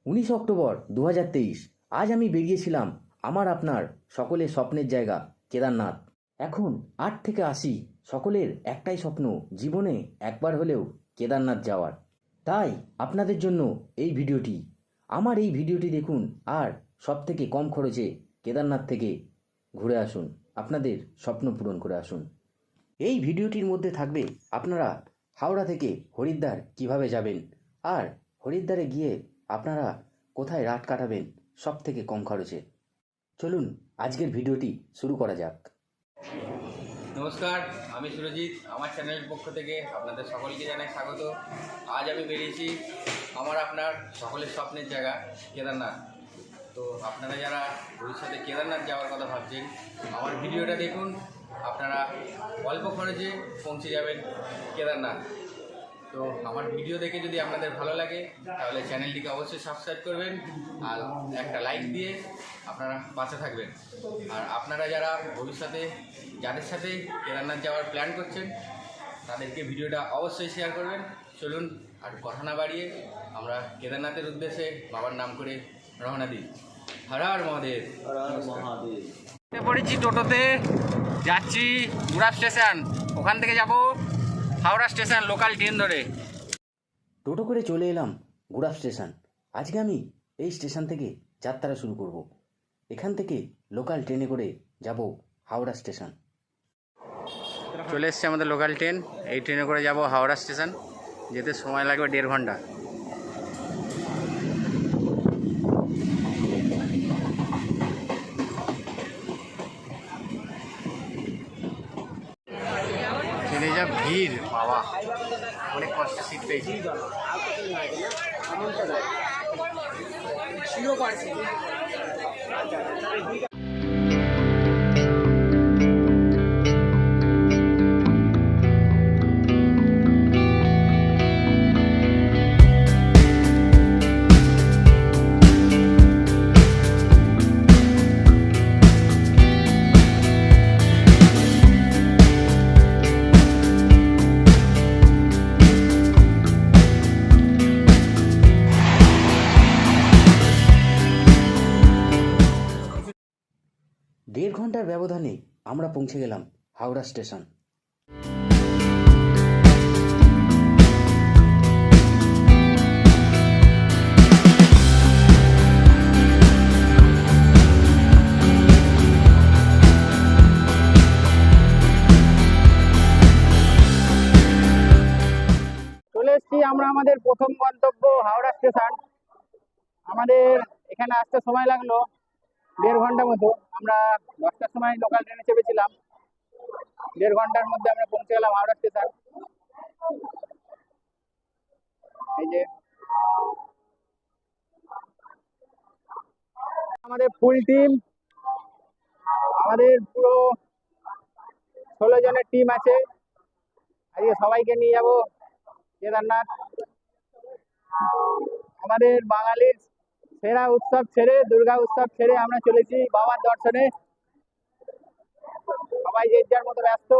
19 October 2023। আজ আমি বেরিয়েছিলাম আমার আপনার সকলের স্বপ্নের জায়গা কেদারনাথ। এখন 8 থেকে 80 সকলের একটাই স্বপ্ন, জীবনে একবার হলেও কেদারনাথ যাওয়ার। তাই আপনাদের জন্য এই ভিডিওটি। আমার এই ভিডিওটি দেখুন আর সবথেকে কম খরচে কেদারনাথ থেকে ঘুরে আসুন, আপনাদের স্বপ্ন পূরণ করে আসুন। এই ভিডিওটির মধ্যে থাকবে আপনারা হাওড়া থেকে হরিদ্বার কিভাবে যাবেন, আর হরিদ্বারে গিয়ে আপনারা কোথায় রাত কাটাবেন সব থেকে কম খরচে। চলুন আজকের ভিডিওটি শুরু করা যাক। নমস্কার, আমি সুরজিৎ। আমার চ্যানেলের পক্ষ থেকে আপনাদের সকলকে জানাই স্বাগত। আজ আমি বেরিয়েছি আমার আপনার সকলের স্বপ্নের জায়গা কেদারনাথ। তো আপনারা যারা ভবিষ্যতে কেদারনাথ যাওয়ার কথা ভাবছেন, আমার ভিডিওটা দেখুন, আপনারা অল্প খরচে পৌঁছে যাবেন কেদারনাথ। তো আমার ভিডিও দেখে যদি আপনাদের ভালো লাগে তাহলে চ্যানেলটিকে অবশ্যই সাবস্ক্রাইব করবেন আর একটা লাইক দিয়ে আপনারা পাশে থাকবেন। আর আপনারা যারা ভবিষ্যতে যাদের সাথে কেদারনাথ যাওয়ার প্ল্যান করছেন তাদেরকে ভিডিওটা অবশ্যই শেয়ার করবেন। চলুন আর কথা না বাড়িয়ে আমরা কেদারনাথের উদ্দেশ্যে বাবার নাম করে রওনা দিই। হর হর মহাদেব। পড়েছি টোটোতে, যাচ্ছি গুড়া স্টেশন, ওখান থেকে যাব হাওড়া স্টেশন লোকাল ট্রেন ধরে। টোটো করে চলে এলাম গুড়া স্টেশন। আজকে আমি এই স্টেশন থেকে যাত্রা শুরু করব। এখান থেকে লোকাল ট্রেনে করে যাব হাওড়া স্টেশন। চলে এসছে আমাদের লোকাল ট্রেন, এই ট্রেনে করে যাব হাওড়া স্টেশন। যেতে সময় লাগবে 1.5 ঘন্টা। ট্রেনে যা ভিড় বাবা, অনেক কষ্ট সিট পেয়েছি। দেড় ঘন্টার ব্যবধানে আমরা পৌঁছে গেলাম হাওড়া স্টেশন। চলে এসেছি আমরা আমাদের প্রথম গন্তব্য হাওড়া স্টেশন। আমাদের এখানে আসতে সময় লাগলো 1.5 ঘন্টা মতো। আমরা 10টার সময় লোকাল ট্রেনে চেপেছিলাম। 1.5 ঘন্টার মধ্যে আমরা পৌঁছে গেলাম হাওড়া স্টেশন। এই যে আমাদের ফুল টিম, আমাদের পুরো 16 জনের টিম আছে। আজকে সবাইকে নিয়ে যাব কেদারনাথ। আমাদের বাঙালির সেরা উৎসব ছেড়ে, দুর্গা উৎসব ছেড়ে আমরা চলেছি বাবার দর্শনে। সবাই যে যার মতো ব্যস্ত।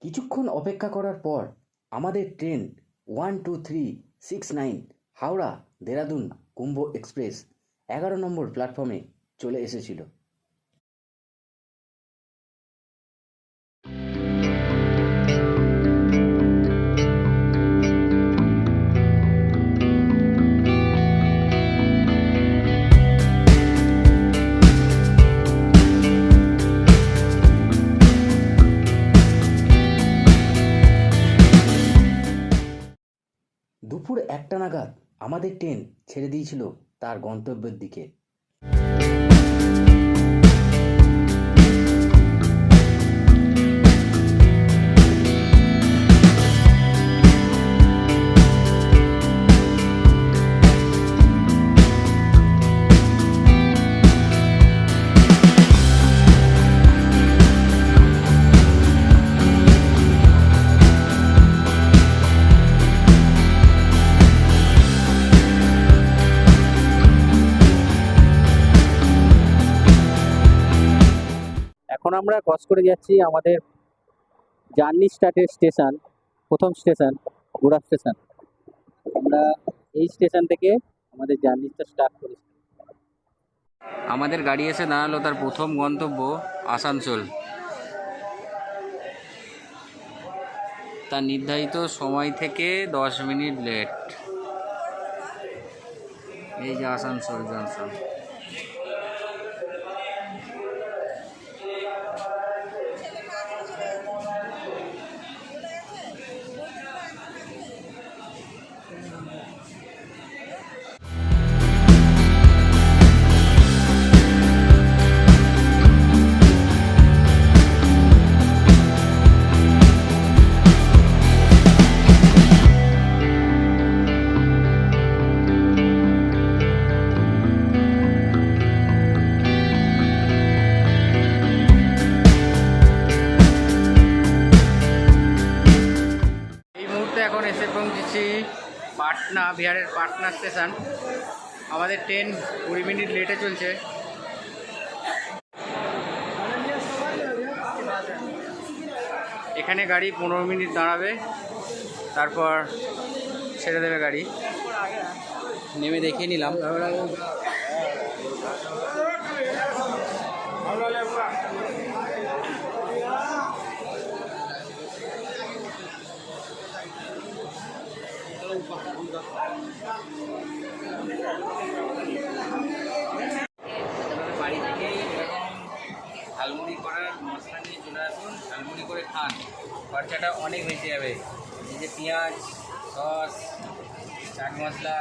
কিছুক্ষণ অপেক্ষা করার পর আমাদের ট্রেন 12369 হাওড়া দেরাদুন কুম্ভ এক্সপ্রেস 11 নম্বর প্ল্যাটফর্মে চলে এসেছিল। দুপুর 1টা নাগাদ আমাদের ট্রেন ছেড়ে দিয়েছিল তার গন্তব্যের দিকে। এখন আমরা ক্রস করে যাচ্ছি আমাদের জার্নি স্টার্টের স্টেশন, প্রথম স্টেশন গুড়া স্টেশন। আমরা এই স্টেশন থেকে আমাদের জার্নিটা স্টার্ট করেছি। আমাদের গাড়ি এসে দাঁড়ালো তার প্রথম গন্তব্য আসানসোল। তার নির্ধারিত সময় থেকে 10 মিনিট লেট। এই যে আসানসোল জংশন। এই মুহূর্তে এখন এসে পৌঁছেছি পাটনা, বিহারের পাটনা স্টেশন। আমাদের ট্রেন 20 মিনিট লেটে চলছে। এখানে গাড়ি 15 মিনিট দাঁড়াবে, তারপর ছেড়ে দেবে গাড়ি। নেমে দেখিয়ে নিলাম। বাড়ি থেকে এরকম ঝালমুড়ি করার মশলা নিয়ে চলে আসুন, ঝালমুড়ি করে খান, খরচাটা অনেক বেঁচে যাবে। এই যে পেঁয়াজ, সস, চাট মশলা,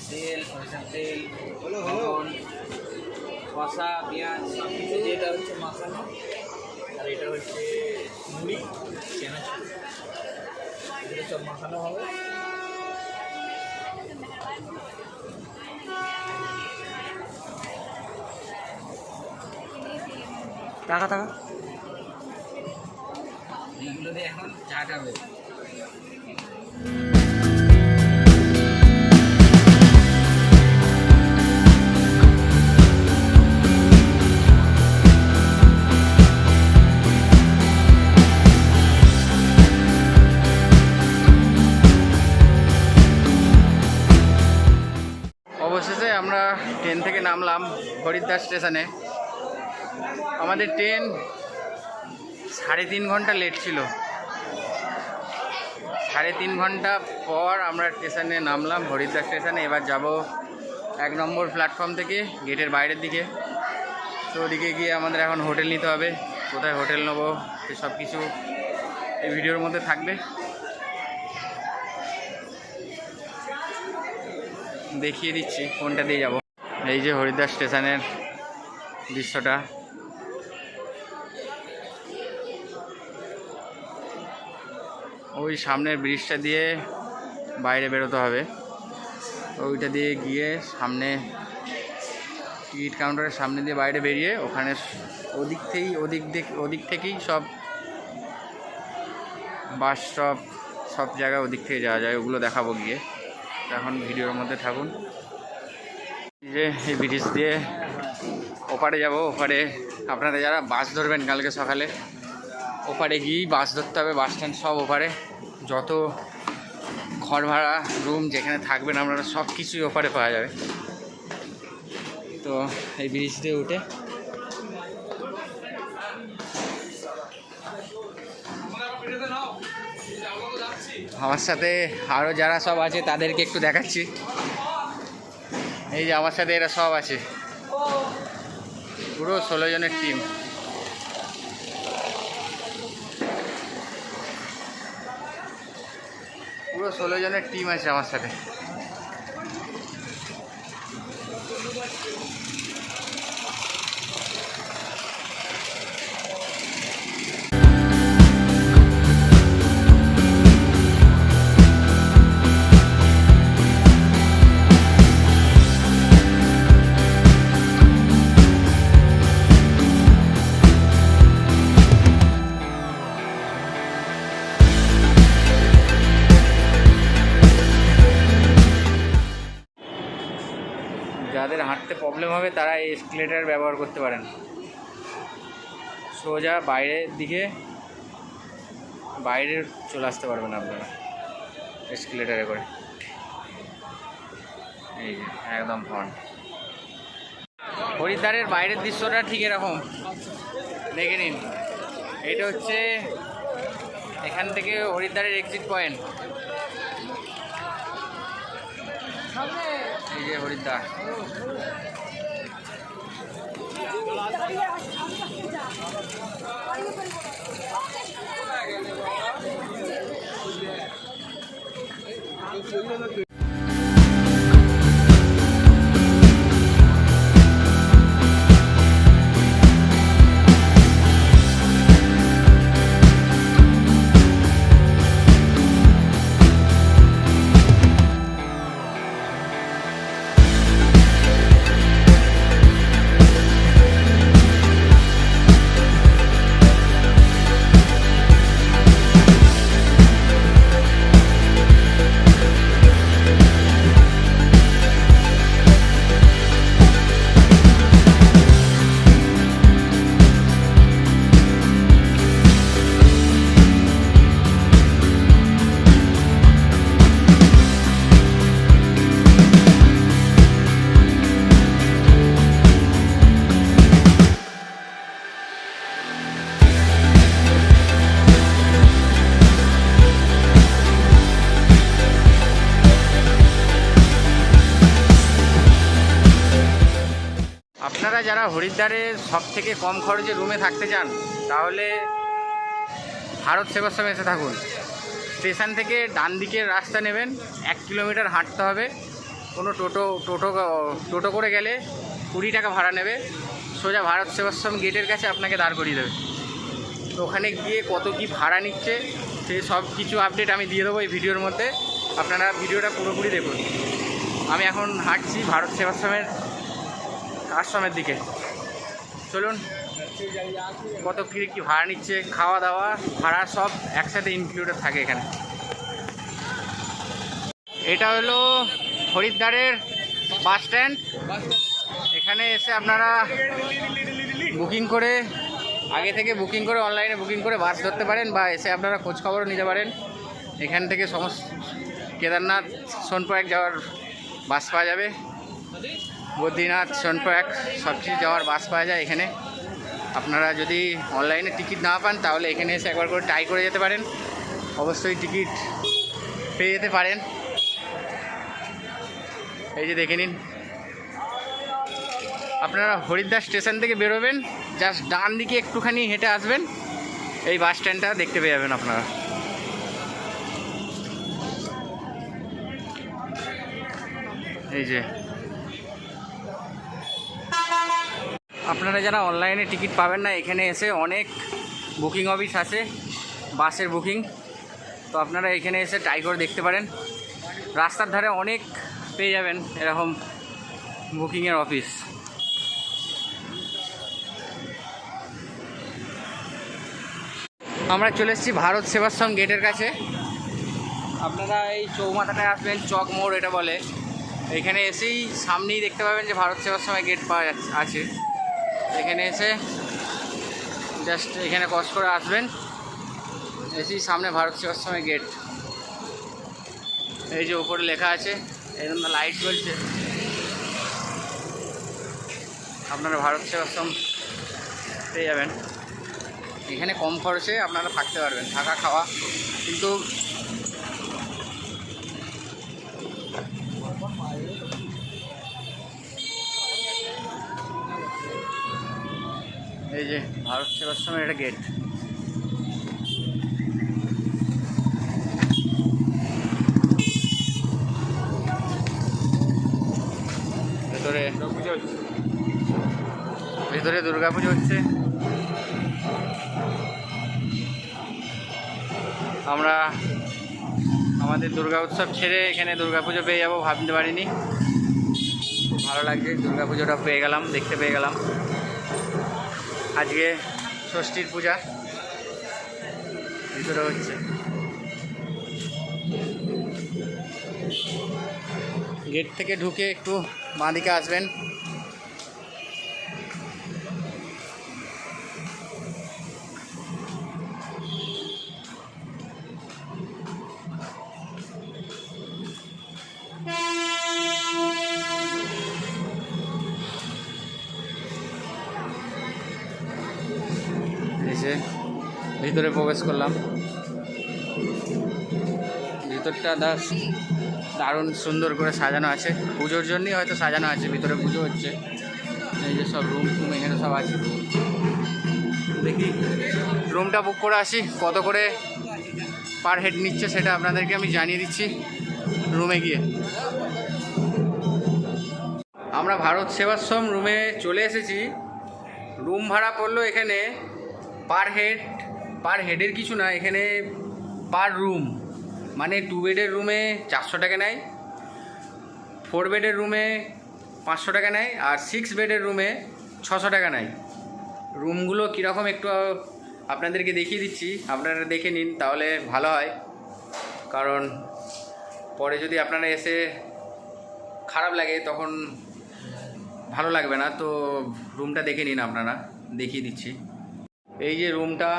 তেল, সরিষার তেল, লবণ, শসা, পেঁয়াজ সব কিছু, যেটা হচ্ছে মশলা। আর এটা হচ্ছে মুড়ি, চানাচুর, এগুলো সব মশলা হবে। টাকা টাকা এইগুলো দিয়ে এখন চা খাবে। অবশেষে আমরা ট্রেন থেকে নামলাম হরিদ্বার স্টেশনে। আমাদের ট্রেন 3.5 ঘন্টা লেট ছিল। 3.5 ঘন্টা পর আমরা স্টেশনে নামলাম, হরিদ্বার স্টেশনে। এবার যাব 1 নম্বর প্ল্যাটফর্ম থেকে গেটের বাইরের দিকে। তো ওদিকে গিয়ে আমাদের এখন হোটেল নিতে হবে। কোথায় হোটেল নেবো সব কিছু এই ভিডিওর মধ্যে থাকবে, দেখিয়ে দিচ্ছি কোনটা দিয়ে যাব। এই যে হরিদ্বার স্টেশনের দৃশ্যটা। ওই সামনের ব্রিজটা দিয়ে বাইরে বেরোতে হবে। ওইটা দিয়ে গিয়ে সামনে টিকিট কাউন্টারের সামনে দিয়ে বাইরে বেরিয়ে ওখানে ওদিক থেকেই সব বাস স্টপ, সব জায়গায় ওদিক থেকে যাওয়া যায়। ওগুলো দেখাবো গিয়ে। এখন ভিডিওর মধ্যে থাকুন। যে এই ব্রিজ দিয়ে ওপারে যাব। ওপারে আপনারা যারা বাস ধরবেন কালকে সকালে, ওপারে গিয়েই বাস ধরতে হবে। বাস স্ট্যান্ড সব ওপারে, যত ঘর ভাড়া, রুম যেখানে থাকবেন আপনারা সব কিছুই ওপারে পাওয়া যাবে। তো এই ব্রিজ দিয়ে উঠে আমার সাথে আরও যারা সব আছে তাদেরকে একটু দেখাচ্ছি। এই যে আমার সাথে এরা সব আছে, পুরো 16 জনের টিম। পুরো 16 জনের টিম আছে আমার সাথে। যাদের হাঁটতে প্রবলেম হবে তারা এই এসকেলেটর ব্যবহার করতে পারেন। সোজা বাইরের দিকে বাইরে চলে আসতে পারবেন আপনারা এসকেলেটারে করে। এই যে একদম ফ্রন্ট। হরিদ্বারের বাইরের দৃশ্যটা ঠিক এরকম, দেখে নিন। এটা হচ্ছে এখান থেকে হরিদ্বারের এক্সিট পয়েন্ট। এই যে হরিদ্বার। আপনারা যারা হরিদ্বারে সব থেকে কম খরচে রুমে থাকতে চান তাহলে ভারত সেবাশ্রমে এসে থাকুন। স্টেশন থেকে ডান দিকের রাস্তা নেবেন, 1 কিলোমিটার হাঁটতে হবে। কোনো টোটো করে গেলে 20 টাকা ভাড়া নেবে। সোজা ভারত সেবাশ্রম গেটের কাছে আপনাকে দাঁড় করিয়ে দেবে। তো ওখানে গিয়ে কত কি ভাড়া নিচ্ছে সেই সব কিছু আপডেট আমি দিয়ে দেবো এই ভিডিওর মধ্যে। আপনারা ভিডিওটা পুরোপুরি দেখুন। আমি এখন হাঁটছি ভারত সেবাশ্রমের আশ্রমের দিকে। চলুন, কত কী ভাড়া নিচ্ছে, খাওয়া দাওয়া ভাড়া সব একসাথে ইনক্লুডেড থাকে এখানে। এটা হলো হরিদ্বারের বাস স্ট্যান্ড। এখানে এসে আপনারা বুকিং করে, আগে থেকে বুকিং করে, অনলাইনে বুকিং করে বাস ধরতে পারেন, বা এসে আপনারা খোঁজখবরও নিতে পারেন। এখান থেকে সমস্ত কেদারনাথ সোনপ্রয়াগ যাওয়ার বাস পাওয়া যাবে, বদ্রীনাথ সোনপ্রয়াগ সব কিছু যাওয়ার বাস পাওয়া যায় এখানে। আপনারা যদি অনলাইনে টিকিট না পান তাহলে এখানে এসে একবার করে ট্রাই করে যেতে পারেন, অবশ্যই টিকিট পেয়ে যেতে পারেন। এই যে দেখে নিন, আপনারা হরিদ্বার স্টেশন থেকে বেরোবেন, জাস্ট ডান দিকে একটুখানি হেঁটে আসবেন, এই বাস স্ট্যান্ডটা দেখতে পেয়ে যাবেন আপনারা। এই যে আপনারা যারা অনলাইনে টিকিট পাবেন না, এখানে এসে অনেক বুকিং অফিস আছে বাসের বুকিং, তো আপনারা এখানে এসে ট্রাই করে দেখতে পারেন। রাস্তার ধারে অনেক পেয়ে যাবেন এরকম বুকিংয়ের অফিস। আমরা চলে এসেছি ভারত সেবাশ্রম গেটের কাছে। আপনারা এই চৌমাথাটায় আসবেন, চক মোড় এটা বলে। এখানে এসেই সামনেই দেখতে পাবেন যে ভারত সেবাশ্রমের গেট পাওয়া আছে। এখানে এসে জাস্ট এখানে ক্রস করে আসবেন, এসেই সামনে ভারত সেবাশ্রমের গেট। এই যে উপরে লেখা আছে, এরকম লাইট জ্বলছে। আপনারা ভারত সেবাশ্রম পেয়ে যাবেন। এখানে কম খরচে আপনারা থাকতে পারবেন, থাকা খাওয়া কিন্তু এই যে ভারত সেবাশ্রমের একটা গেট। ভেতরে দুর্গা পুজো হচ্ছে। আমরা আমাদের দুর্গা উৎসব ছেড়ে এখানে দুর্গা পুজো পেয়ে যাবো ভাবতে পারিনি। খুব ভালো লাগছে, দুর্গা পুজোটা পেয়ে গেলাম, দেখতে পেয়ে গেলাম। আজকে ষষ্ঠীর পূজা ভিতরে হচ্ছে। গেট থেকে ঢুকে একটু বাঁদিকে আসবেন, যে ভিতরে প্রবেশ করলাম। ভিতরটা দারুণ সুন্দর করে সাজানো আছে, পুজোর জন্যই হয়তো সাজানো আছে, ভিতরে পুজো হচ্ছে। এই যে সব রুম টুম এখানে সব আছে। দেখি রুমটা বুক করে আসি, কত করে পার হেড নিচ্ছে সেটা আপনাদেরকে আমি জানিয়ে দিচ্ছি রুমে গিয়ে। আমরা ভারত সেবাশ্রম রুমে চলে এসেছি। রুম ভাড়া পড়লো এখানে পার হেডের কিছু না, এখানে পার রুম, মানে 2 বেডের রুমে 400 টাকা নেয়, 4 বেডের রুমে 500 টাকা নেয়, আর 6 বেডের রুমে 600 টাকা নেয়। রুমগুলো কীরকম একটু আপনাদেরকে দেখিয়ে দিচ্ছি, আপনারা দেখে নিন তাহলে ভালো হয়, কারণ পরে যদি আপনারা এসে খারাপ লাগে তখন ভালো লাগবে না। তো রুমটা দেখে নিন, আপনারা দেখিয়ে দিচ্ছি। এই যে রুমটা,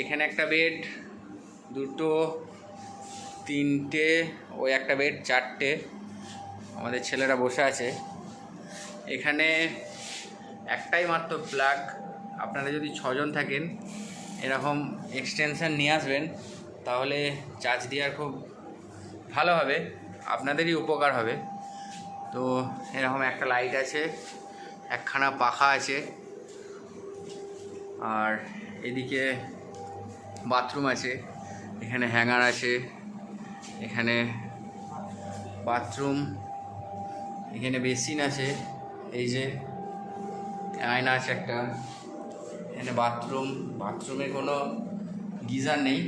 এখানে একটা বেড, 2, 3টে, ওই একটা বেড, 4টে, আমাদের ছেলেরা বসে আছে। এখানে একটাই মাত্র প্লাগ। আপনারা যদি 6 জন থাকেন এরকম এক্সটেনশান নিয়ে আসবেন, তাহলে চার্জ দেওয়ার খুব ভালো হবে, আপনাদেরই উপকার হবে। তো এরকম একটা লাইট আছে, একখানা পাখা আছে, আর এদিকে বাথরুম আছে, এখানে হ্যাঙ্গার আছে, এখানে বাথরুম, এখানে বেসিন আছে, এই যে আয়না আছে একটা, এখানে বাথরুমে কোনো গিজার নেই,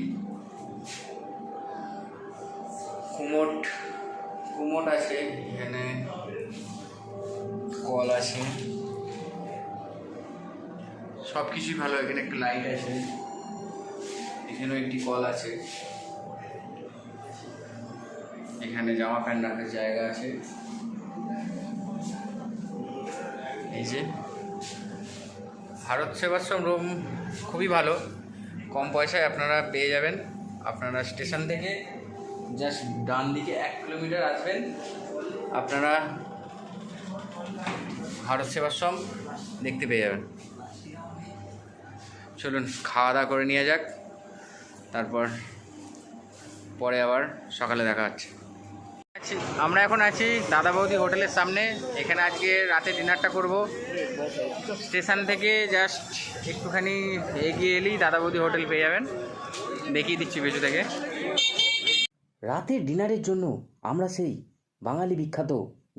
কুমোট আছে, এখানে কল আছে, সব কিছুই ভালো। এখানে একটা লাইট আছে, এখানেও একটি কল আছে, এখানে জামা প্যান্ট রাখার জায়গা আছে। এই যে ভারত সেবাশ্রম রুম খুবই ভালো, কম পয়সায় আপনারা পেয়ে যাবেন। আপনারা স্টেশন থেকে জাস্ট ডান দিকে 1 কিলোমিটার আসবেন, আপনারা ভারত সেবাশ্রম দেখতে পেয়ে যাবেন। চলুন খাওয়া দাওয়া করে নিয়ে যাক, তারপর পরে আবার সকালে দেখা হচ্ছে। আমরা এখন আছি দাদা বৌদি হোটেলের সামনে, এখানে আজকে রাতে ডিনারটা করব। স্টেশন থেকে জাস্ট একটুখানি এগিয়ে এলেই দাদা বৌদি হোটেল পেয়ে যাবেন, দেখিয়ে দিচ্ছি পেছু থেকে। রাতের ডিনারের জন্য আমরা সেই বাঙালি বিখ্যাত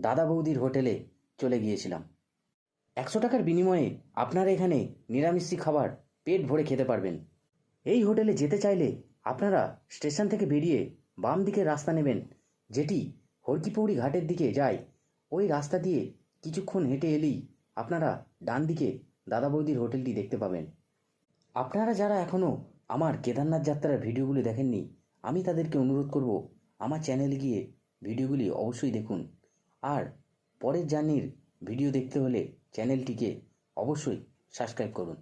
দাদা বৌদির হোটেলে চলে গিয়েছিলাম। 100 টাকার বিনিময়ে আপনারা এখানে নিরামিষি খাবার পেট ভরে খেতে পারবেন। এই হোটেলে যেতে চাইলে আপনারা স্টেশন থেকে বেরিয়ে বাম দিকের রাস্তা নেবেন, যেটি হরকিপৌড়ি ঘাটের দিকে যায়। ওই রাস্তা দিয়ে কিছুক্ষণ হেঁটে এলেই আপনারা ডান দিকে দাদা বৌদির হোটেলটি দেখতে পাবেন। আপনারা যারা এখনও আমার কেদারনাথ যাত্রার ভিডিওগুলি দেখেননি, আমি তাদেরকে অনুরোধ করব আমার চ্যানেলে গিয়ে ভিডিওগুলি অবশ্যই দেখুন। আর পরের জার্নির ভিডিও দেখতে হলে চ্যানেলটিকে অবশ্যই সাবস্ক্রাইব করুন।